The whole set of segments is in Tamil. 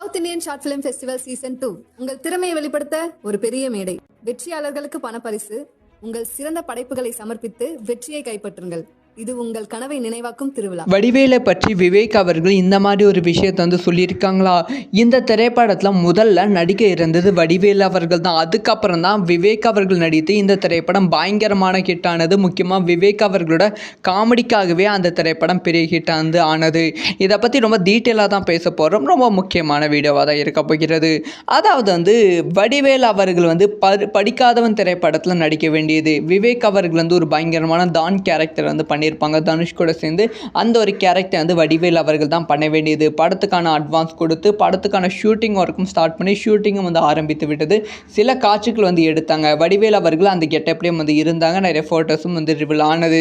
South Indian short film festival season 2 உங்கள் திறமையை வெளிப்படுத்த ஒரு பெரிய மேடை. வெற்றியாளர்களுக்கு பணப்பரிசு. உங்கள் சிறந்த படைப்புகளை சமர்ப்பித்து வெற்றியை கைப்பற்றுங்கள். இது உங்கள் கனவை நினைவாக்கும் திருவிழா. வடிவேலை பற்றி விவேக் அவர்கள் இந்த மாதிரி ஒரு விஷயத்தை வந்து சொல்லியிருக்காங்களா? இந்த திரைப்படத்தில் முதல்ல நடிக்க இருந்தது வடிவேல் அவர்கள் தான். அதுக்கப்புறம் தான் விவேக் அவர்கள் நடித்து இந்த திரைப்படம் பயங்கரமான ஹிட் ஆனது. முக்கியமாக விவேக் அவர்களோட காமெடிக்காகவே அந்த திரைப்படம் பெரிய ஹிட் ஆனது. இதை பற்றி ரொம்ப டீட்டெயிலாக தான் பேச போகிறோம். ரொம்ப முக்கியமான வீடியோவாக தான் இருக்க போகிறது. அதாவது வந்து வடிவேல் அவர்கள் வந்து படிக்காதவன் திரைப்படத்தில் நடிக்க வேண்டியது. விவேக் அவர்கள் வந்து ஒரு பயங்கரமான டான் கேரக்டர் வந்து பண்ணியிருப்பாங்க தனுஷ் கூட சேர்ந்து. அந்த ஒரு கேரக்டர் வந்து வடிவேல் அவர்கள் தான் பண்ண வேண்டியது. படத்துக்கான அட்வான்ஸ் கொடுத்து படத்துக்கான ஷூட்டிங் ஒர்க்கும் ஸ்டார்ட் பண்ணி ஷூட்டிங்கும் வந்து ஆரம்பித்து விட்டது. சில காட்சிகள் வந்து எடுத்தாங்க. வடிவேல் அவர்கள் அந்த கெட்டப்லேயும் வந்து இருந்தாங்க. நிறைய ஃபோட்டோஸும் வந்து ரிவீல் ஆனது.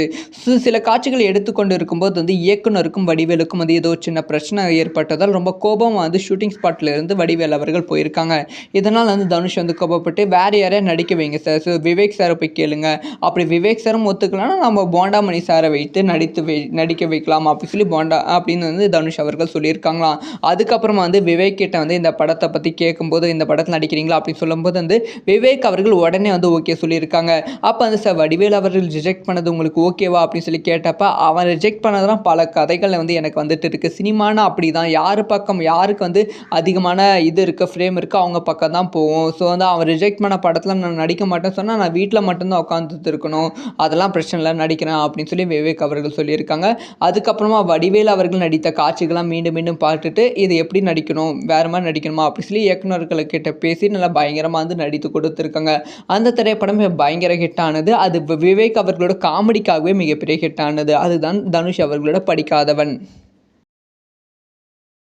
சில காட்சிகள் எடுத்துக்கொண்டு இருக்கும்போது வந்து இயக்குனருக்கும் வடிவேலுக்கும் வந்து ஏதோ சின்ன பிரச்சனை ஏற்பட்டதால் ரொம்ப கோபம் வந்து ஷூட்டிங் ஸ்பாட்டில் இருந்து வடிவேல் அவர்கள் போயிருக்காங்க. இதனால் வந்து தனுஷ் வந்து கோபப்பட்டு வேறு யாரையா நடிக்க வைங்க சார், ஸோ விவேக் சாரை போய் கேளுங்க, அப்படி விவேக் சாரும் ஒத்துக்கலாம்னா நம்ம போண்டாமணி சாரை வைத்து நடிக்க வைக்கலாம் அப்படி சொல்லி போண்டா அப்படின்னு வந்து தனுஷ் அவர்கள் சொல்லியிருக்காங்களாம். அதுக்கப்புறமா வந்து விவேக் கிட்ட வந்து இந்த படத்தை பற்றி கேட்கும்போது இந்த படத்தில் நடிக்கிறீங்களா அப்படின்னு சொல்லும்போது வந்து விவேக் அவர்கள் உடனே வந்து ஓகே சொல்லியிருக்காங்க. அப்போ வந்து சார் வடிவேல் அவர்கள் ரிஜெக்ட் பண்ணது உங்களுக்கு ஓகேவா அப்படின்னு சொல்லி கேட்டப்ப அவன் ரிஜெக்ட் பண்ணதான் பல கதைகள் வந்து எனக்கு வந்துட்டு இருக்கு. சினிமானா அப்படி தான், யாருக்கு வந்து அதிகமான இது இருக்குது, ஃப்ரேம் இருக்குது, அவங்க பக்கம் தான் போவோம். ஸோ வந்து அவன் ரிஜெக்ட் பண்ண படத்தில் நான் நடிக்க மாட்டேன்னு சொன்னால் நான் வீட்டில் மட்டும்தான் உட்காந்துட்டு இருக்கணும், அதெல்லாம் பிரச்சனை இல்லை, நடிக்கிறேன் அப்படின்னு சொல்லி விவேக் அவர்கள் சொல்லியிருக்காங்க. அதுக்கப்புறமா வடிவேல் அவர்கள் நடித்த காட்சிகள்லாம் மீண்டும் மீண்டும் பார்த்துட்டு இது எப்படி நடிக்கணும், வேறு மாதிரி நடிக்கணுமா அப்படி சொல்லி இயக்குநர்களுக்கிட்ட பேசி நல்லா பயங்கரமாக வந்து நடித்து கொடுத்துருக்காங்க. அந்த திரைப்படம் பயங்கர ஹிட் ஆனது. அது விவேக் அவர்களோட காமெடிக்காகவே மிகப்பெரிய ஹிட் ஆனது. அதுதான் தனுஷ் அவர்களோட படிக்காதவன்.